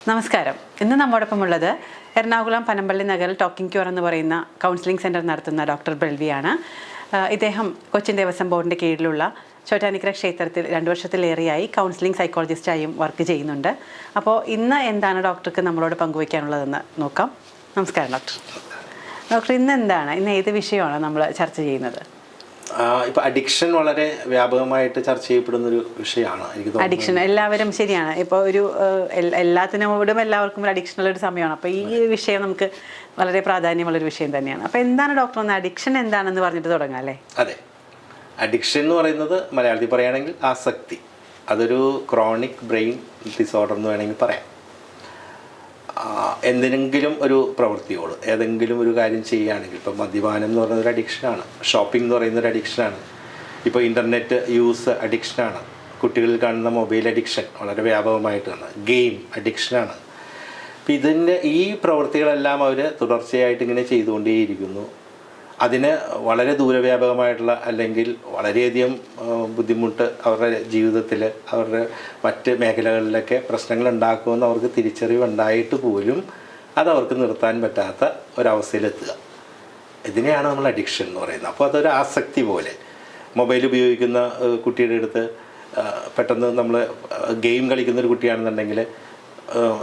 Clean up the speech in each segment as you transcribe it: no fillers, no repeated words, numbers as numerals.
നമസ്കാരം. ഇന്ന് നമ്മോടൊപ്പമുള്ളത് എറണാകുളം പനമ്പള്ളി നഗറിൽ ടോക്കിംഗ് ക്യൂർ എന്ന് പറയുന്ന കൗൺസിലിംഗ് സെൻറ്റർ നടത്തുന്ന ഡോക്ടർ ബെൽവിയാണ്. ഇദ്ദേഹം കൊച്ചിൻ ദേവസ്വം ബോർഡിൻ്റെ കീഴിലുള്ള ചോറ്റാനിക്കര ക്ഷേത്രത്തിൽ 2 വർഷത്തിലേറെയായി കൗൺസിലിംഗ് സൈക്കോളജിസ്റ്റായും വർക്ക് ചെയ്യുന്നുണ്ട്. അപ്പോൾ ഇന്ന് എന്താണ് ഡോക്ടർക്ക് നമ്മളോട് പങ്കുവയ്ക്കാനുള്ളതെന്ന് നോക്കാം. നമസ്കാരം ഡോക്ടർ. ഡോക്ടർ, ഇന്ന് ഏത് വിഷയമാണ് നമ്മൾ ചർച്ച ചെയ്യുന്നത്? ഇപ്പോൾ അഡിക്ഷൻ വളരെ വ്യാപകമായിട്ട് ചർച്ച ചെയ്യപ്പെടുന്നൊരു വിഷയമാണ് എനിക്ക് തോന്നുന്നത്. അഡിക്ഷൻ എല്ലാവരും ശരിയാണ്. ഇപ്പോൾ എല്ലാത്തിനോടും എല്ലാവർക്കും ഒരു അഡിക്ഷനുള്ളൊരു സമയമാണ്. അപ്പോൾ ഈ വിഷയം നമുക്ക് വളരെ പ്രാധാന്യമുള്ളൊരു വിഷയം തന്നെയാണ്. അപ്പോൾ എന്താണ് ഡോക്ടർ ഒന്ന് അഡിക്ഷൻ എന്താണെന്ന് പറഞ്ഞിട്ട് തുടങ്ങാം അല്ലേ? അതെ, അഡിക്ഷൻ എന്ന് പറയുന്നത് മലയാളത്തിൽ പറയുകയാണെങ്കിൽ ആസക്തി. അതൊരു ക്രോണിക് ബ്രെയിൻ ഡിസോർഡർ എന്ന് വേണമെങ്കിൽ പറയാം. എന്തിനെങ്കിലും ഒരു പ്രവൃത്തിയോട് ഏതെങ്കിലും ഒരു കാര്യം ചെയ്യുകയാണെങ്കിൽ, ഇപ്പോൾ മദ്യപാനം എന്ന് പറയുന്നൊരു അഡിക്ഷനാണ്, ഷോപ്പിംഗ് എന്ന് പറയുന്നൊരു അഡിക്ഷനാണ്, ഇപ്പോൾ ഇൻ്റർനെറ്റ് യൂസ് അഡിക്ഷനാണ്, കുട്ടികളിൽ കാണുന്ന മൊബൈൽ അഡിക്ഷൻ വളരെ വ്യാപകമായിട്ടാണ്, ഗെയിം അഡിക്ഷനാണ്. അപ്പം ഈ പ്രവൃത്തികളെല്ലാം അവർ തുടർച്ചയായിട്ട് ഇങ്ങനെ ചെയ്തുകൊണ്ടേയിരിക്കുന്നു. അതിന് വളരെ ദൂരവ്യാപകമായിട്ടുള്ള അല്ലെങ്കിൽ വളരെയധികം ബുദ്ധിമുട്ട് അവരുടെ ജീവിതത്തിൽ അവരുടെ മറ്റ് മേഖലകളിലൊക്കെ പ്രശ്നങ്ങൾ ഉണ്ടാക്കുമെന്ന് അവർക്ക് തിരിച്ചറിവുണ്ടായിട്ട് പോലും അതവർക്ക് നിർത്താൻ പറ്റാത്ത ഒരവസ്ഥയിലെത്തുക. ഇതിനെയാണ് നമ്മൾ അഡിക്ഷൻ എന്ന് പറയുന്നത്. അപ്പോൾ അതൊരു ആസക്തി പോലെ. മൊബൈൽ ഉപയോഗിക്കുന്ന കുട്ടിയുടെ അടുത്ത് പെട്ടെന്ന് നമ്മൾ ഗെയിം കളിക്കുന്നൊരു കുട്ടിയാണെന്നുണ്ടെങ്കിൽ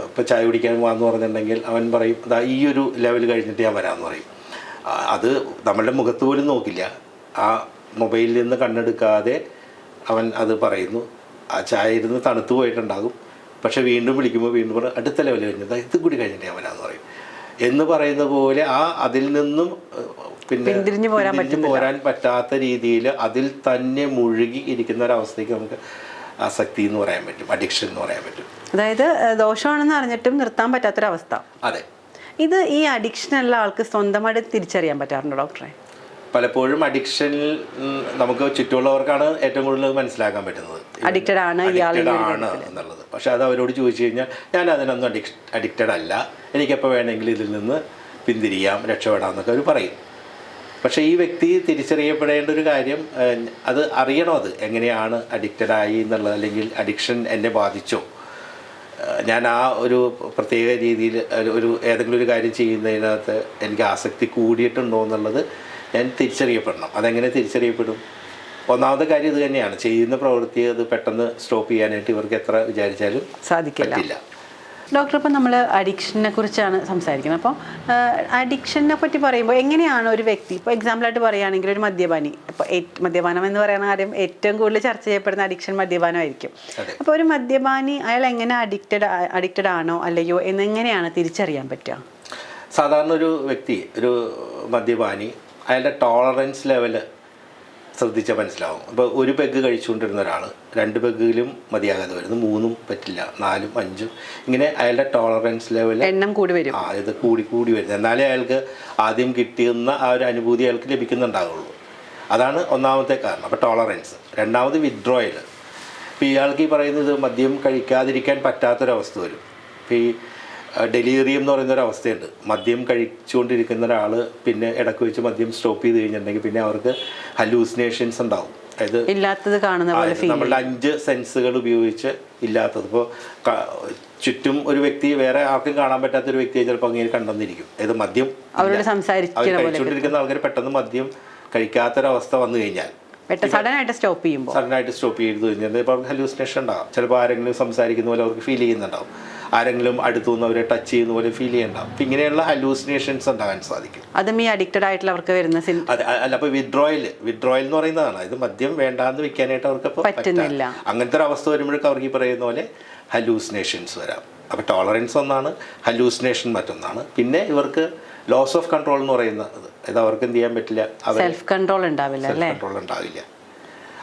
ഇപ്പോൾ ചായ കുടിക്കാൻ പോകാമെന്ന് പറഞ്ഞിട്ടുണ്ടെങ്കിൽ അവൻ പറയും, അതാ ഈ ഒരു ലെവൽ കഴിഞ്ഞിട്ട് ഞാൻ വരാമെന്ന് പറയും. അത് നമ്മളുടെ മുഖത്ത് പോലും നോക്കില്ല. ആ മൊബൈലിൽ നിന്ന് കണ്ണെടുക്കാതെ അവൻ അത് പറയുന്നു. ആ ചായ ഇരുന്ന് തണുത്തു പോയിട്ടുണ്ടാകും. പക്ഷെ വീണ്ടും വിളിക്കുമ്പോൾ വീണ്ടും പറയും അടുത്ത ലെവൽ കഴിഞ്ഞത് ഇത് കൂടി കഴിഞ്ഞിട്ട് ഞാൻ വരാമെന്ന് പറയും എന്ന് പറയുന്ന പോലെ അതിൽ നിന്നും പിന്നെ പോരാൻ പറ്റാത്ത രീതിയിൽ അതിൽ തന്നെ മുഴുകി ഇരിക്കുന്ന ഒരവസ്ഥയ്ക്ക് നമുക്ക് ആസക്തി എന്ന് പറയാൻ പറ്റും, അഡിക്ഷൻ എന്ന് പറയാൻ പറ്റും. അതായത് ദോഷമാണെന്ന് അറിഞ്ഞിട്ടും നിർത്താൻ പറ്റാത്തൊരവസ്ഥ. അതെ. ഈ അഡിക്ഷനുള്ള ആൾക്ക് സ്വന്തമായിട്ട് തിരിച്ചറിയാൻ പറ്റാറുണ്ടോ ഡോക്ടറെ? പലപ്പോഴും അഡിക്ഷനിൽ നമുക്ക് ചുറ്റുമുള്ളവർക്കാണ് ഏറ്റവും കൂടുതൽ മനസ്സിലാക്കാൻ പറ്റുന്നത് അഡിക്റ്റഡ് ആണ് എന്നുള്ളത്. പക്ഷെ അത് അവരോട് ചോദിച്ചു കഴിഞ്ഞാൽ ഞാൻ അതിനൊന്നും അഡിക്റ്റഡ് അല്ല, എനിക്കെപ്പോൾ വേണമെങ്കിലും ഇതിൽ നിന്ന് പിന്തിരിയാം, രക്ഷപ്പെടാമെന്നൊക്കെ അവർ പറയും. പക്ഷേ ഈ വ്യക്തി തിരിച്ചറിയപ്പെടേണ്ട ഒരു കാര്യം, അത് അറിയണം, അത് എങ്ങനെയാണ് അഡിക്റ്റഡായി എന്നുള്ളത്, അല്ലെങ്കിൽ അഡിക്ഷൻ എന്നെ ബാധിച്ചോ, ഞാൻ ആ ഒരു പ്രത്യേക രീതിയിൽ ഏതെങ്കിലും ഒരു കാര്യം ചെയ്യുന്നതിനകത്ത് എനിക്ക് ആസക്തി കൂടിയിട്ടുണ്ടോ എന്നുള്ളത് ഞാൻ തിരിച്ചറിയപ്പെടണം. അതെങ്ങനെ തിരിച്ചറിയപ്പെടും? ഒന്നാമത്തെ കാര്യം ഇത് തന്നെയാണ്, ചെയ്യുന്ന പ്രവൃത്തി അത് പെട്ടെന്ന് സ്റ്റോപ്പ് ചെയ്യാനായിട്ട് ഇവർക്ക് എത്ര വിചാരിച്ചാലും സാധിക്കില്ല. ഡോക്ടർ, ഇപ്പോൾ നമ്മൾ അഡിക്ഷനെ കുറിച്ചാണ് സംസാരിക്കുന്നത്. അപ്പോൾ അഡിക്ഷനെ പറ്റി പറയുമ്പോൾ എങ്ങനെയാണ് ഒരു വ്യക്തി, ഇപ്പോൾ എക്സാമ്പിളായിട്ട് പറയുകയാണെങ്കിൽ ഒരു മദ്യപാനി, ഇപ്പോൾ മദ്യപാനം എന്ന് പറയുന്ന കാര്യം ഏറ്റവും കൂടുതൽ ചർച്ച ചെയ്യപ്പെടുന്ന അഡിക്ഷൻ മദ്യപാനമായിരിക്കും. അപ്പോൾ ഒരു മദ്യപാനി അയാൾ എങ്ങനെ അഡിക്റ്റഡ് ആണോ അല്ലയോ എന്നെങ്ങനെയാണ് തിരിച്ചറിയാൻ പറ്റുക? സാധാരണ ഒരു വ്യക്തി, ഒരു മദ്യപാനി, അയാളുടെ ടോളറൻസ് ലെവല് ശ്രദ്ധിച്ചാൽ മനസ്സിലാവും. ഇപ്പോൾ ഒരു പെഗ് കഴിച്ചുകൊണ്ടിരുന്ന ഒരാൾ 2 പെഗ്ഗിലും മതിയാകാതെ വരുന്നു, 3 പറ്റില്ല, 4, 5 ഇങ്ങനെ അയാളുടെ ടോളറൻസ് ലെവൽ എണ്ണം കൂടി വരും. ഇത് കൂടി വരുന്നത്. എന്നാലേ അയാൾക്ക് ആദ്യം കിട്ടിയുന്ന ആ ഒരു അനുഭൂതി അയാൾക്ക് ലഭിക്കുന്നുണ്ടാകുള്ളൂ. അതാണ് ഒന്നാമത്തെ കാരണം. അപ്പോൾ ടോളറൻസ്. രണ്ടാമത് വിത്ഡ്രോയൽ. ഇപ്പോൾ ഇയാൾക്ക് ഈ പറയുന്നത് മദ്യം കഴിക്കാതിരിക്കാൻ പറ്റാത്തൊരവസ്ഥ വരും. ഇപ്പോൾ ഈ ഡെലീറിയം എന്ന് പറയുന്നൊരവസ്ഥയുണ്ട്. മദ്യം കഴിച്ചുകൊണ്ടിരിക്കുന്ന ഒരാൾ പിന്നെ ഇടയ്ക്ക് വെച്ച് മദ്യം സ്റ്റോപ്പ് ചെയ്ത് കഴിഞ്ഞിട്ടുണ്ടെങ്കിൽ പിന്നെ അവർക്ക് ഹലൂസിനേഷൻസ് ഉണ്ടാവും. അതായത് ഇല്ലാത്തത് കാണുന്ന പോലെ നമ്മളുടെ 5 സെൻസുകൾ ഉപയോഗിച്ച് ഇല്ലാത്തത്. ഇപ്പോൾ ചുറ്റും ഒരു വ്യക്തി വേറെ ആർക്കും കാണാൻ പറ്റാത്തൊരു വ്യക്തിയെ ചിലപ്പോൾ അങ്ങനെ കണ്ടെന്നിരിക്കും. അതായത് മദ്യം കഴിച്ചുകൊണ്ടിരിക്കുന്ന ആൾക്കാർ പെട്ടെന്ന് മദ്യം കഴിക്കാത്തൊരവസ്ഥ വന്നു കഴിഞ്ഞാൽ സഡനായിട്ട് സ്റ്റോപ്പ് ചെയ്തു കഴിഞ്ഞാൽ ഇപ്പോൾ അവർക്ക് ഹലൂസിനേഷൻ ഉണ്ടാകും. ചിലപ്പോൾ ആരെങ്കിലും സംസാരിക്കുന്ന പോലെ അവർക്ക് ഫീൽ ചെയ്യുന്നുണ്ടാവും, ആരെങ്കിലും അടുത്തുനിന്ന് അവരെ ടച്ച് ചെയ്യുന്ന പോലെ ഫീൽ ചെയ്യുന്നുണ്ടാവും. അപ്പം ഇങ്ങനെയുള്ള ഹലൂസിനേഷൻസ് ഉണ്ടാകാൻ സാധിക്കും. അതും ഈ അഡിക്റ്റഡ് ആയിട്ടുള്ളവർക്ക് വരുന്ന അല്ല. അപ്പോൾ വിത്ഡ്രോയൽ എന്ന് പറയുന്നതാണ്. ഇത് മദ്യം വേണ്ടാന്ന് വെക്കാനായിട്ട് അവർക്ക് പറ്റുന്നില്ല. അങ്ങനത്തെ ഒരു അവസ്ഥ വരുമ്പോഴേക്കും അവർക്ക് ഈ പറയുന്ന പോലെ ഹലൂസിനേഷൻസ് വരാം. അപ്പോൾ ടോളറൻസ് ഒന്നാണ്, ഹലൂസിനേഷൻ മറ്റൊന്നാണ്. പിന്നെ ഇവർക്ക് ലോസ് ഓഫ് കൺട്രോൾ എന്ന് പറയുന്നത്, ഇത് അവർക്ക് എന്ത് ചെയ്യാൻ പറ്റില്ല, സെൽഫ് കൺട്രോൾ ഉണ്ടാവില്ല.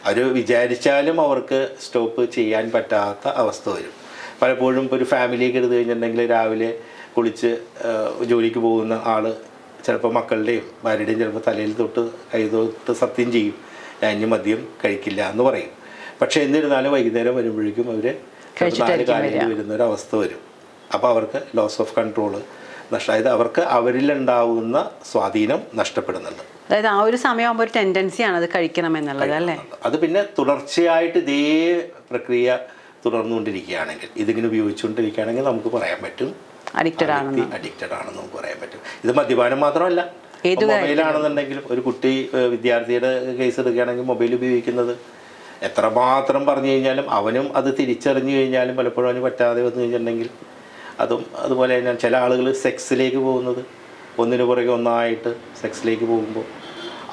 അവർ വിചാരിച്ചാലും അവർക്ക് സ്റ്റോപ്പ് ചെയ്യാൻ പറ്റാത്ത അവസ്ഥ വരും. പലപ്പോഴും ഇപ്പോൾ ഒരു ഫാമിലിയൊക്കെ എടുത്തു കഴിഞ്ഞിട്ടുണ്ടെങ്കിൽ രാവിലെ കുളിച്ച് ജോലിക്ക് പോകുന്ന ആൾ ചിലപ്പോൾ മക്കളുടെയും ഭാര്യയുടെയും ചിലപ്പോൾ തലയിൽ തൊട്ട് കൈ തൊട്ട് സത്യം ചെയ്യും, ഞാൻ ഇനി മദ്യം കഴിക്കില്ല എന്ന് പറയും. പക്ഷേ എന്നിരുന്നാലും വൈകുന്നേരം വരുമ്പോഴേക്കും അവർ 4 കാലിൽ വരുന്നൊരവസ്ഥ വരും. അപ്പോൾ അവർക്ക് ലോസ് ഓഫ് കൺട്രോൾ അതായത് അവർക്ക് അവരിലുണ്ടാവുന്ന സ്വാധീനം നഷ്ടപ്പെടുന്നുണ്ട്. അതായത് ആ ഒരു സമയമാകുമ്പോൾ ഒരു ടെൻഡൻസിയാണ് അത് കഴിക്കണം എന്നുള്ളത് അല്ലേ? അത് പിന്നെ തുടർച്ചയായിട്ട് ഇതേ പ്രക്രിയ തുടർന്നുകൊണ്ടിരിക്കുകയാണെങ്കിൽ, ഇതിങ്ങനെ ഉപയോഗിച്ചുകൊണ്ടിരിക്കുകയാണെങ്കിൽ നമുക്ക് പറയാൻ പറ്റും അഡിക്റ്റഡ് ആണെന്ന് നമുക്ക് പറയാൻ പറ്റും. ഇത് മദ്യപാനം മാത്രമല്ല, മൊബൈലാണെന്നുണ്ടെങ്കിലും ഒരു കുട്ടി വിദ്യാർത്ഥിയുടെ കേസ് എടുക്കുകയാണെങ്കിൽ മൊബൈൽ ഉപയോഗിക്കുന്നത് എത്രമാത്രം പറഞ്ഞു കഴിഞ്ഞാലും അവനും അത് തിരിച്ചറിഞ്ഞു കഴിഞ്ഞാലും പലപ്പോഴും അവന് പറ്റാതെ വന്നു കഴിഞ്ഞിട്ടുണ്ടെങ്കിൽ അതും അതുപോലെ തന്നെ ചില ആളുകൾ സെക്സിലേക്ക് പോകുന്നത്, ഒന്നിനു പുറകെ ഒന്നായിട്ട് സെക്സിലേക്ക് പോകുമ്പോൾ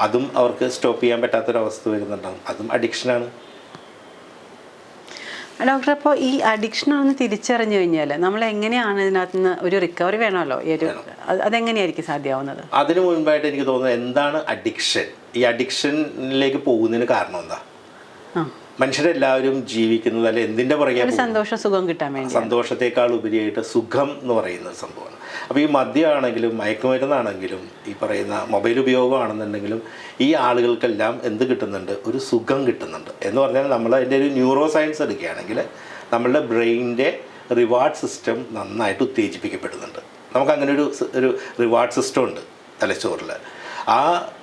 അതും അവർക്ക് സ്റ്റോപ്പ് ചെയ്യാൻ പറ്റാത്തൊരവസ്ഥ വരുന്നുണ്ടാകും. അതും അഡിക്ഷനാണ്. ഡോക്ടർ, അപ്പോൾ ഈ അഡിക്ഷനാണെന്ന് തിരിച്ചറിഞ്ഞു കഴിഞ്ഞാൽ നമ്മൾ എങ്ങനെയാണ് ഇതിനകത്ത് നിന്ന് ഒരു റിക്കവറി വേണമല്ലോ, അതെങ്ങനെയായിരിക്കും സാധ്യമാവുന്നത്? അതിനു മുൻപായിട്ട് എനിക്ക് തോന്നുന്നത് എന്താണ് അഡിക്ഷൻ, ഈ അഡിക്ഷനിലേക്ക് പോകുന്നതിന് കാരണം എന്താ? മനുഷ്യരെല്ലാവരും ജീവിക്കുന്നത് അല്ലെ എന്തിൻ്റെ പുറകെ? സന്തോഷം, സുഖം കിട്ടാൻ വേണ്ടി. സന്തോഷത്തെക്കാൾ ഉപരിയായിട്ട് സുഖം എന്ന് പറയുന്ന സംഭവമാണ്. അപ്പോൾ ഈ മദ്യമാണെങ്കിലും മയക്കുമരുന്നാണെങ്കിലും ഈ പറയുന്ന മൊബൈൽ ഉപയോഗമാണെന്നുണ്ടെങ്കിലും ഈ ആളുകൾക്കെല്ലാം എന്ത് കിട്ടുന്നുണ്ട്? ഒരു സുഖം കിട്ടുന്നുണ്ട്. എന്ന് പറഞ്ഞാൽ നമ്മൾ അതിൻ്റെ ഒരു ന്യൂറോ സയൻസ് എടുക്കുകയാണെങ്കിൽ നമ്മളുടെ ബ്രെയിനിൻ്റെ റിവാർഡ് സിസ്റ്റം നന്നായിട്ട് ഉത്തേജിപ്പിക്കപ്പെടുന്നുണ്ട്. നമുക്കങ്ങനെ ഒരു റിവാർഡ് സിസ്റ്റം ഉണ്ട് തലച്ചോറിൽ. ആ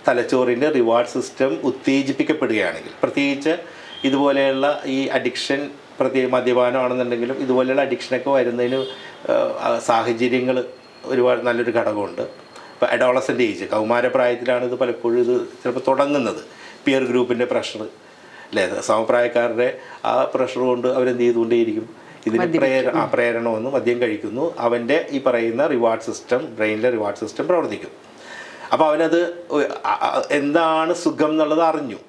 തലച്ചോറിൻ്റെ റിവാർഡ് സിസ്റ്റം ഉത്തേജിപ്പിക്കപ്പെടുകയാണെങ്കിൽ, പ്രത്യേകിച്ച് ഇതുപോലെയുള്ള ഈ അഡിക്ഷൻ, മദ്യപാനമാണെന്നുണ്ടെങ്കിലും ഇതുപോലെയുള്ള അഡിക്ഷനൊക്കെ വരുന്നതിന് സാഹചര്യങ്ങൾ ഒരുപാട് നല്ലൊരു ഘടകമുണ്ട്. ഇപ്പോൾ അഡോളസൻ്റ് ഏജ്, കൗമാരപ്രായത്തിലാണ് ഇത് പലപ്പോഴും ഇത് ചിലപ്പോൾ തുടങ്ങുന്നത്. പിയർ ഗ്രൂപ്പിൻ്റെ പ്രഷർ അല്ലേ, സമപ്രായക്കാരുടെ ആ പ്രഷർ കൊണ്ട് അവരെന്ത് ചെയ്തുകൊണ്ടേയിരിക്കും? ഇതിന് പ്രേരണ വന്നു മദ്യം കഴിക്കുന്നു. അവൻ്റെ ഈ പറയുന്ന റിവാർഡ് സിസ്റ്റം, ബ്രെയിനിലെ റിവാർഡ് സിസ്റ്റം പ്രവർത്തിക്കും. അപ്പോൾ അവനത് എന്താണ് സുഖം എന്നുള്ളത് അറിഞ്ഞു.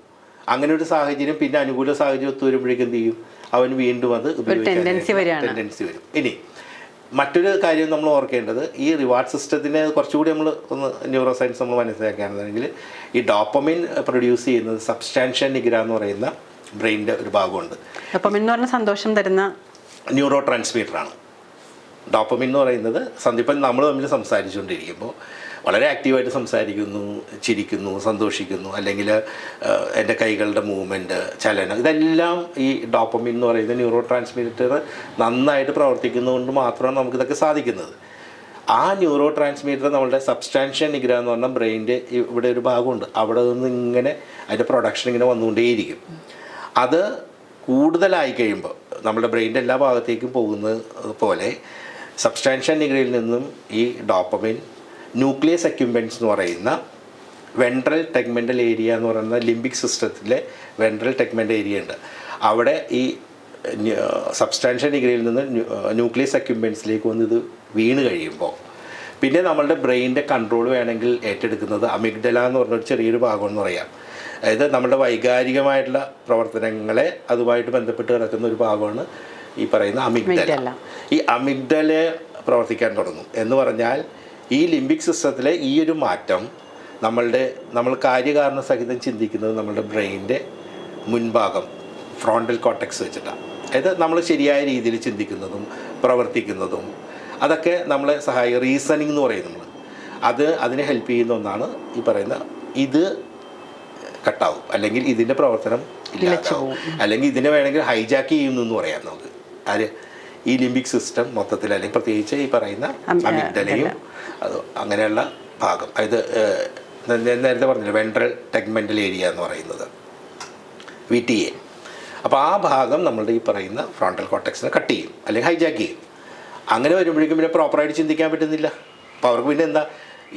അങ്ങനെ ഒരു സാഹചര്യം, പിന്നെ അനുകൂല സാഹചര്യം ഒത്തു വരുമ്പോഴേക്കും എന്ത് ചെയ്യും? അവൻ വീണ്ടും അത് ഉപയോഗിക്കാൻ ടെൻഡൻസി വരും. ഇനി മറ്റൊരു കാര്യം നമ്മൾ ഓർക്കേണ്ടത്, ഈ റിവാർഡ് സിസ്റ്റത്തിനെ കുറച്ചുകൂടി നമ്മൾ ഒന്ന് ന്യൂറോ സയൻസ് നമ്മൾ മനസ്സിലാക്കുകയാണെന്നുണ്ടെങ്കിൽ ഈ ഡോപ്പമിൻ പ്രൊഡ്യൂസ് ചെയ്യുന്നത് സബ്സ്റ്റാൻഷ്യ നിഗ്ര എന്ന് പറയുന്ന ബ്രെയിനിൻ്റെ ഒരു ഭാഗമുണ്ട്. ഡോപ്പമിൻ എന്ന് പറഞ്ഞാൽ സന്തോഷം തരുന്ന ന്യൂറോ ട്രാൻസ്മിറ്ററാണ്. ഡോപ്പമിൻ എന്ന് പറയുന്നത് ഇപ്പം നമ്മൾ തമ്മിൽ സംസാരിച്ചുകൊണ്ടിരിക്കുമ്പോൾ വളരെ ആക്റ്റീവായിട്ട് സംസാരിക്കുന്നു, ചിരിക്കുന്നു, സന്തോഷിക്കുന്നു, അല്ലെങ്കിൽ എൻ്റെ കൈകളുടെ മൂവ്മെൻറ്റ്, ചലനം, ഇതെല്ലാം ഈ ഡോപ്പമിൻ എന്ന് പറയുന്ന ന്യൂറോ ട്രാൻസ്മിറ്റർ നന്നായിട്ട് പ്രവർത്തിക്കുന്നതുകൊണ്ട് മാത്രമാണ് നമുക്കിതൊക്കെ സാധിക്കുന്നത്. ആ ന്യൂറോ ട്രാൻസ്മിറ്റർ നമ്മളുടെ സബ്സ്റ്റാൻഷ്യ നിഗ്ര എന്ന് പറഞ്ഞാൽ ബ്രെയിനിൻ്റെ ഇവിടെ ഒരു ഭാഗമുണ്ട്. അവിടെ നിന്ന് ഇങ്ങനെ അതിൻ്റെ പ്രൊഡക്ഷൻ ഇങ്ങനെ വന്നുകൊണ്ടേയിരിക്കും. അത് കൂടുതലായി കഴിയുമ്പോൾ നമ്മുടെ ബ്രെയിനിൻ്റെ എല്ലാ ഭാഗത്തേക്കും പോകുന്നത് പോലെ സബ്സ്റ്റാൻഷ്യ നിഗ്രയിൽ നിന്നും ഈ ഡോപ്പമിൻ ന്യൂക്ലിയസ് അക്യുംബൻസ് എന്ന് പറയുന്ന വെൻട്രൽ ടെഗ്മെൻ്റൽ ഏരിയ എന്ന് പറയുന്ന ലിംബിക് സിസ്റ്റത്തിലെ വെൻട്രൽ ടെഗ്മെൻ്റൽ ഏരിയ ഉണ്ട്. അവിടെ ഈ സബ്സ്റ്റാൻഷ്യ നിഗ്രയിൽ നിന്ന് ന്യൂക്ലിയസ് അക്യുംബൻസിലേക്ക് വന്ന് ഇത് വീണ് കഴിയുമ്പോൾ പിന്നെ നമ്മളുടെ ബ്രെയിനിൻ്റെ കൺട്രോൾ വേണമെങ്കിൽ ഏറ്റെടുക്കുന്നത് അമിഗ്ഡല എന്ന് പറഞ്ഞൊരു ചെറിയൊരു ഭാഗമെന്ന് പറയാം. അതായത് നമ്മുടെ വൈകാരികമായിട്ടുള്ള പ്രവർത്തനങ്ങളെ അതുമായിട്ട് ബന്ധപ്പെട്ട് കിടക്കുന്ന ഒരു ഭാഗമാണ് ഈ പറയുന്ന അമിഗ്ഡല. ഈ അമിഗ്ഡല പ്രവർത്തിക്കാൻ തുടങ്ങും എന്ന് പറഞ്ഞാൽ ഈ ലിംബിക് സിസ്റ്റത്തിലെ ഈ ഒരു മാറ്റം നമ്മൾ കാര്യകാരണ സഹിതം ചിന്തിക്കുന്നത് നമ്മളുടെ ബ്രെയിനിൻ്റെ മുൻഭാഗം ഫ്രോണ്ടൽ കോർട്ടെക്സ് വെച്ചിട്ടാണ്. അതായത് നമ്മൾ ശരിയായ രീതിയിൽ ചിന്തിക്കുന്നതും പ്രവർത്തിക്കുന്നതും അതൊക്കെ നമ്മളെ റീസണിങ് എന്ന് പറയും നമ്മൾ. അതിനെ ഹെൽപ്പ് ചെയ്യുന്ന ഒന്നാണ് ഈ പറയുന്ന ഇത് കട്ടാവും, അല്ലെങ്കിൽ ഇതിൻ്റെ പ്രവർത്തനം ഇല്ലാതാവും, അല്ലെങ്കിൽ ഇതിനെ വേണമെങ്കിൽ ഹൈജാക്ക് ചെയ്യുന്നു എന്ന് പറയാം നമുക്ക്. ഈ ലിംബിക് സിസ്റ്റം മൊത്തത്തിൽ, അല്ലെങ്കിൽ പ്രത്യേകിച്ച് ഈ പറയുന്ന അമിഗ്ഡലയും അത് അങ്ങനെയുള്ള ഭാഗം, അതായത് നേരത്തെ പറഞ്ഞില്ല വെൻട്രൽ ടെഗ്മെൻ്റൽ ഏരിയ എന്ന് പറയുന്നത് VTA. അപ്പോൾ ആ ഭാഗം നമ്മളുടെ ഈ പറയുന്ന ഫ്രോണ്ടൽ കോർട്ടെക്സിനെ കട്ട് ചെയ്യും അല്ലെങ്കിൽ ഹൈജാക്ക് ചെയ്യും. അങ്ങനെ വരുമ്പോഴേക്കും പിന്നെ പ്രോപ്പറായിട്ട് ചിന്തിക്കാൻ പറ്റുന്നില്ല. അപ്പോൾ അവർക്ക് പിന്നെ എന്താ,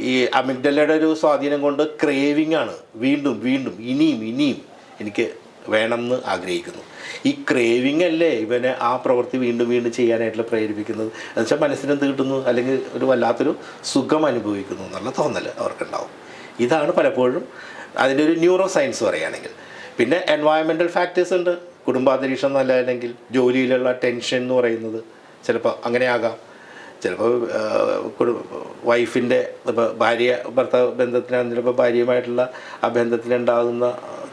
ഈ അമിഗ്ഡലയുടെ ഒരു സ്വാധീനം കൊണ്ട് ക്രേവിംഗ് ആണ്, വീണ്ടും വീണ്ടും ഇനിയും എനിക്ക് വേണം എന്ന് ആഗ്രഹിക്കുന്നു. ഈ ക്രേവിംഗ് അല്ലേ ഇവനെ ആ പ്രവൃത്തി വീണ്ടും വീണ്ടും ചെയ്യാനായിട്ടുള്ള പ്രേരിപ്പിക്കുന്നത്. എന്നുവെച്ചാൽ മനസ്സിന് എന്ത് കിട്ടുന്നു, അല്ലെങ്കിൽ ഒരു വല്ലാത്തൊരു സുഖം അനുഭവിക്കുന്നു എന്നുള്ള തോന്നൽ അവർക്കുണ്ടാവും. ഇതാണ് പലപ്പോഴും അതിൻ്റെ ഒരു ന്യൂറോ സയൻസ് പറയുകയാണെങ്കിൽ. പിന്നെ എൻവയോൺമെൻറ്റൽ ഫാക്ടേഴ്സ് ഉണ്ട്. കുടുംബാന്തരീക്ഷം നല്ല, അല്ലെങ്കിൽ ജോലിയിലുള്ള ടെൻഷൻ എന്ന് പറയുന്നത് ചിലപ്പോൾ അങ്ങനെയാകാം. ചിലപ്പോൾ വൈഫിൻ്റെ ഇപ്പോൾ ഭർത്താവ് ബന്ധത്തിനാണ്, ചിലപ്പോൾ ഭാര്യയുമായിട്ടുള്ള ആ ബന്ധത്തിലുണ്ടാകുന്ന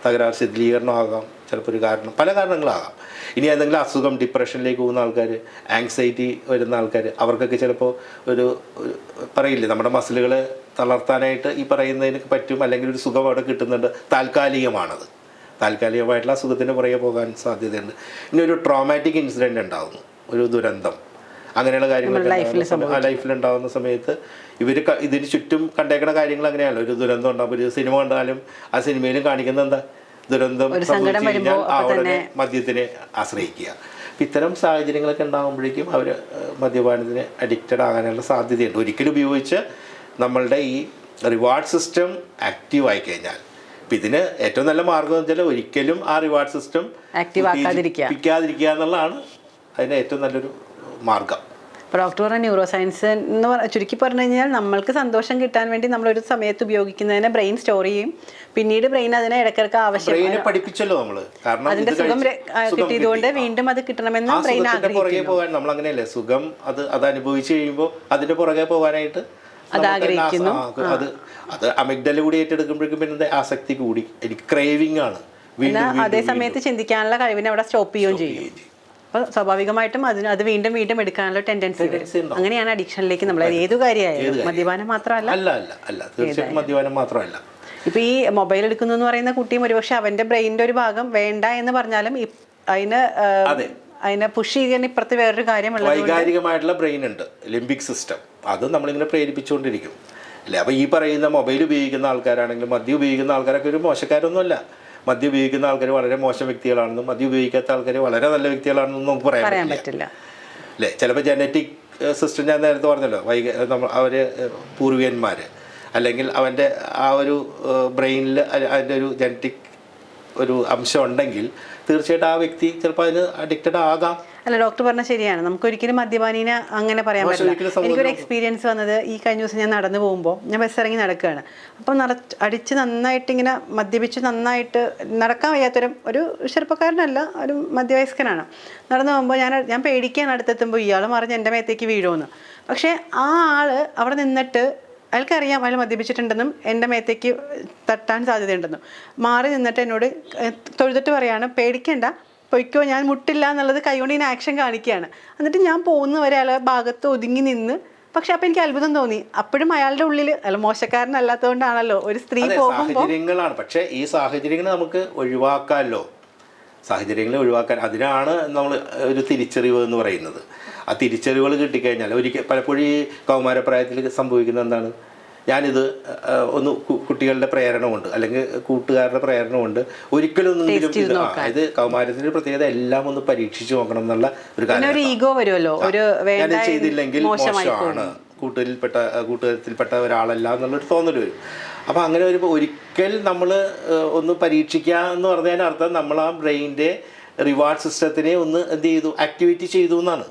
തകരാർ, ശിഥിലീകരണമാകാം ചിലപ്പോൾ ഒരു കാരണം, പല കാരണങ്ങളാകാം. ഇനി എന്തെങ്കിലും അസുഖം, ഡിപ്രഷനിലേക്ക് പോകുന്ന ആൾക്കാർ, ആങ്സൈറ്റി വരുന്ന ആൾക്കാർ, അവർക്കൊക്കെ ചിലപ്പോൾ ഒരു പറയില്ലേ നമ്മുടെ മസിലുകളെ തളർത്താനായിട്ട് ഈ പറയുന്നതിന് പറ്റും, അല്ലെങ്കിൽ ഒരു സുഖം അവിടെ കിട്ടുന്നുണ്ട്, താൽക്കാലികമാണത്. താൽക്കാലികമായിട്ടുള്ള അസുഖത്തിൻ്റെ പുറകെ പോകാൻ സാധ്യതയുണ്ട്. ഇനി ഒരു ട്രോമാറ്റിക് ഇൻസിഡൻറ്റ് ഉണ്ടാകുന്നു, ഒരു ദുരന്തം, അങ്ങനെയുള്ള കാര്യങ്ങൾ ലൈഫിലുണ്ടാകുന്ന സമയത്ത് ഇവർ ഇതിന് ചുറ്റും കണ്ടേക്കുന്ന കാര്യങ്ങൾ അങ്ങനെയാണല്ലോ. ഒരു ദുരന്തം ഉണ്ടാകുമ്പോൾ ഒരു സിനിമ കണ്ടാലും ആ സിനിമയിലും കാണിക്കുന്നത് എന്താ, ദുരന്തം സംഭവിച്ചു കഴിഞ്ഞാൽ അവിടെ മദ്യത്തിനെ ആശ്രയിക്കുക. ഇത്തരം സാഹചര്യങ്ങളൊക്കെ ഉണ്ടാകുമ്പോഴേക്കും അവർ മദ്യപാനത്തിന് അഡിക്റ്റഡ് ആകാനുള്ള സാധ്യതയുണ്ട്. ഒരിക്കലും ഉപയോഗിച്ച് നമ്മളുടെ ഈ റിവാർഡ് സിസ്റ്റം ആക്റ്റീവ് ആയി കഴിഞ്ഞാൽ, ഇപ്പം ഇതിന് ഏറ്റവും നല്ല മാർഗം എന്ന് വെച്ചാൽ ഒരിക്കലും ആ റിവാർഡ് സിസ്റ്റം ആക്റ്റീവ് ആക്കാതിരിക്കുക എന്നുള്ളതാണ് അതിൻ്റെ ഏറ്റവും നല്ലൊരു മാർഗം. ഇപ്പോൾ ഡോക്ടർ പറഞ്ഞ ന്യൂറോ സയൻസ് എന്ന് ചുരുക്കി പറഞ്ഞു കഴിഞ്ഞാൽ നമ്മൾക്ക് സന്തോഷം കിട്ടാൻ വേണ്ടി നമ്മളൊരു സമയത്ത് ഉപയോഗിക്കുന്നതിനെ ബ്രെയിൻ സ്റ്റോർ ചെയ്യും, പിന്നീട് ബ്രെയിൻ അതിനെ ഇടയ്ക്കിടക്ക് ആവശ്യം പഠിപ്പിച്ചല്ലോ നമ്മള്. കാരണം അതിന്റെ സുഖം കിട്ടിയതുകൊണ്ട് വീണ്ടും അത് കിട്ടണമെന്ന് ബ്രെയിൻ പുറകെ പോകാൻ നമ്മൾ അങ്ങനെയല്ലേ, സുഖം അത് അനുഭവിച്ചു കഴിയുമ്പോൾ അതിന്റെ പുറകെ പോകാനായിട്ട് അത് ആഗ്രഹിക്കുന്നു. അത് അമിഗ്ഡല കൂടി ഏറ്റെടുക്കുമ്പോഴേക്കും പിന്നെ ആസക്തി കൂടി, എനിക്ക് ക്രേവിംഗ് ആണ്. അതേ സമയത്ത് ചിന്തിക്കാനുള്ള കഴിവിനെ അവിടെ സ്റ്റോപ്പ് ചെയ്യുകയും ചെയ്യും. അപ്പോൾ സ്വാഭാവികമായിട്ടും അത് വീണ്ടും വീണ്ടും എടുക്കാനുള്ള ടെൻഡൻസി വരും. അങ്ങനെയാണ് അഡിക്ഷനിലേക്ക് നമ്മൾ ഏതു കാര്യമായാലും, മദ്യപാനം മാത്രമല്ല. അല്ല തീർച്ചയായിട്ടും മദ്യപാനം മാത്രമല്ല. ഇപ്പൊ ഈ മൊബൈൽ എടുക്കുന്നു എന്ന് പറയുന്ന കുട്ടിയും ഒരുപക്ഷെ അവന്റെ ബ്രെയിനിന്റെ ഒരു ഭാഗം വേണ്ട എന്ന് പറഞ്ഞാലും അതിനെ പുഷ് ചെയ്യാൻ ഇപ്പുറത്ത് വേറൊരു കാര്യമുള്ള വൈകാരികമായിട്ടുള്ള ബ്രെയിൻ ഉണ്ട്, ലിംബിക് സിസ്റ്റം. അത് നമ്മളിങ്ങനെ പ്രേരിപ്പിച്ചുകൊണ്ടിരിക്കും അല്ലേ. അപ്പോൾ ഈ പറയുന്ന മൊബൈൽ ഉപയോഗിക്കുന്ന ആൾക്കാരാണെങ്കിലും മദ്യം ഉപയോഗിക്കുന്ന ആൾക്കാരൊക്കെ ഒരു മോശക്കാരൊന്നുമല്ല. മദ്യം ഉപയോഗിക്കുന്ന ആൾക്കാർ വളരെ മോശം വ്യക്തികളാണെന്നും മദ്യം ഉപയോഗിക്കാത്ത ആൾക്കാർ വളരെ നല്ല വ്യക്തികളാണെന്നും നമുക്ക് പറയാൻ പറ്റില്ല അല്ലേ. ചിലപ്പോൾ ജനറ്റിക് സിസ്റ്റം, ഞാൻ നേരത്തെ പറഞ്ഞല്ലോ, അവർ പൂർവികന്മാർ അല്ലെങ്കിൽ അവൻ്റെ ആ ഒരു ബ്രെയിനിൽ അതിൻ്റെ ഒരു ജനറ്റിക് ഒരു അംശം ഉണ്ടെങ്കിൽ തീർച്ചയായിട്ടും ആ വ്യക്തി ചിലപ്പോൾ അതിന് അഡിക്റ്റഡ് ആകാം. അല്ല, ഡോക്ടർ പറഞ്ഞാൽ ശരിയാണ്. നമുക്കൊരിക്കലും മദ്യപാനീനെ അങ്ങനെ പറയാൻ പറ്റില്ല. എനിക്കൊരു എക്സ്പീരിയൻസ് വന്നത്, ഈ കഴിഞ്ഞ ദിവസം ഞാൻ നടന്നു പോകുമ്പോൾ, ഞാൻ ബസ് ഇറങ്ങി നടക്കുകയാണ്. അപ്പം അടിച്ച് നന്നായിട്ട് ഇങ്ങനെ മദ്യപിച്ച് നന്നായിട്ട് നടക്കാൻ വയ്യാത്തൊരു ചെറുപ്പക്കാരനല്ല, ഒരു മധ്യവയസ്കനാണ്. നടന്നു പോകുമ്പോൾ ഞാൻ പേടിക്കാൻ അടുത്തെത്തുമ്പോൾ ഇയാൾ മറിഞ്ഞ് എൻ്റെ മേത്തേക്ക് വീഴുമെന്ന്. പക്ഷേ ആ ആള് അവിടെ നിന്നിട്ട് അയാൾക്കറിയാം അയാൾ മദ്യപിച്ചിട്ടുണ്ടെന്നും എൻ്റെ മേത്തേക്ക് തട്ടാൻ സാധ്യതയുണ്ടെന്നും മാറി നിന്നിട്ട് എന്നോട് തൊഴുതിട്ട് പറയാണ്, പേടിക്കണ്ട, പൊയ്ക്കോ, ഞാൻ മുട്ടില്ല എന്നുള്ളത് കൈകൊണ്ട് ഇങ്ങനെ ആക്ഷൻ കാണിക്കുകയാണ്. എന്നിട്ട് ഞാൻ പോകുന്നവരെ അയാളെ ഭാഗത്ത് ഒതുങ്ങി നിന്ന്. പക്ഷെ അപ്പം എനിക്ക് അത്ഭുതം തോന്നി. അപ്പോഴും അയാളുടെ ഉള്ളിൽ അയാൾ മോശക്കാരനല്ലാത്തതുകൊണ്ടാണല്ലോ ഒരു സ്ത്രീ സാഹചര്യങ്ങളാണ്. പക്ഷേ ഈ സാഹചര്യങ്ങൾ നമുക്ക് ഒഴിവാക്കാമല്ലോ. സാഹചര്യങ്ങളെ ഒഴിവാക്കാൻ, അതിനാണ് നമ്മൾ ഒരു തിരിച്ചറിവ് എന്ന് പറയുന്നത്. ആ തിരിച്ചറിവുകൾ കിട്ടിക്കഴിഞ്ഞാൽ പലപ്പോഴും ഈ കൗമാരപ്രായത്തിൽ സംഭവിക്കുന്നത് എന്താണ്, ഞാനിത് ഒന്ന് കുട്ടികളുടെ പ്രേരണ കൊണ്ട് അല്ലെങ്കിൽ കൂട്ടുകാരുടെ പ്രേരണ കൊണ്ട് ഒരിക്കലൊന്നെങ്കിലും ഇത് കൗമാരത്തിന്റെ പ്രത്യേകത എല്ലാം ഒന്ന് പരീക്ഷിച്ച് നോക്കണം എന്നുള്ള ഒരു കാര്യം. ഞാൻ ചെയ്തില്ലെങ്കിൽ മോശമാണ്, കൂട്ടുകാരത്തിൽപ്പെട്ട ഒരാളല്ല എന്നുള്ളൊരു തോന്നൽ വരും. അപ്പം അങ്ങനെ വരുമ്പോൾ ഒരിക്കൽ നമ്മൾ ഒന്ന് പരീക്ഷിക്കുക എന്ന് പറഞ്ഞതിന് അർത്ഥം നമ്മൾ ആ ബ്രെയിനിൻ്റെ റിവാർഡ് സിസ്റ്റത്തിനെ ഒന്ന് എന്ത് ചെയ്തു, ആക്ടിവേറ്റ് ചെയ്തു എന്നാണ്.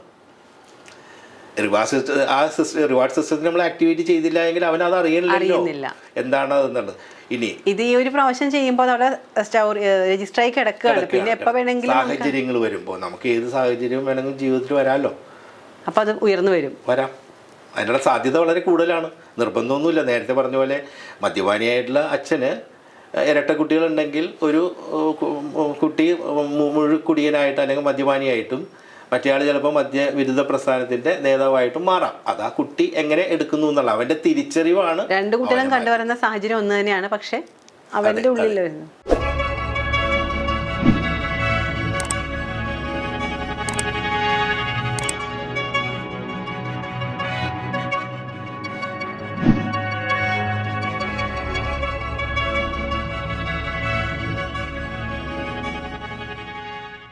റിവാർഡ് സിസ്റ്റത്തിന് നമ്മൾ ആക്ടിവേറ്റ് ചെയ്തില്ല എങ്കിൽ അവൻ അത് അറിയണില്ലല്ലോ എന്താണ് അതെന്നുള്ളത്. ഇനി ഇത് ഈ ഒരു പ്രാവശ്യം ചെയ്യുമ്പോൾ രജിസ്റ്റർ ആയി കിടക്കുകയാണ്. പിന്നെ എപ്പോൾ വേണമെങ്കിലും സാഹചര്യങ്ങൾ വരുമ്പോൾ നമുക്ക് ഏത് സാഹചര്യം വേണമെങ്കിലും ജീവിതത്തിൽ വരാമല്ലോ. അപ്പം അത് വരാം. അതിനുള്ള സാധ്യത വളരെ കൂടുതലാണ്. നിർബന്ധമൊന്നുമില്ല. നേരത്തെ പറഞ്ഞ പോലെ മദ്യപാനിയായിട്ടുള്ള അച്ഛന് ഇരട്ട കുട്ടികളുണ്ടെങ്കിൽ ഒരു കുട്ടി മുഴുക്കുടിയനായിട്ട് അല്ലെങ്കിൽ മദ്യപാനിയായിട്ടും മറ്റേയാൾ ചിലപ്പോൾ മദ്യവിരുദ്ധ പ്രസ്ഥാനത്തിൻ്റെ നേതാവായിട്ടും മാറാം. അത് ആ കുട്ടി എങ്ങനെ എടുക്കുന്നു എന്നുള്ള അവൻ്റെ തിരിച്ചറിവാണ്. രണ്ട് കുട്ടികളും കണ്ടുവരുന്ന സാഹചര്യം ഒന്ന് തന്നെയാണ്, പക്ഷെ അവൻ്റെ ഉള്ളിൽ വരുന്നു.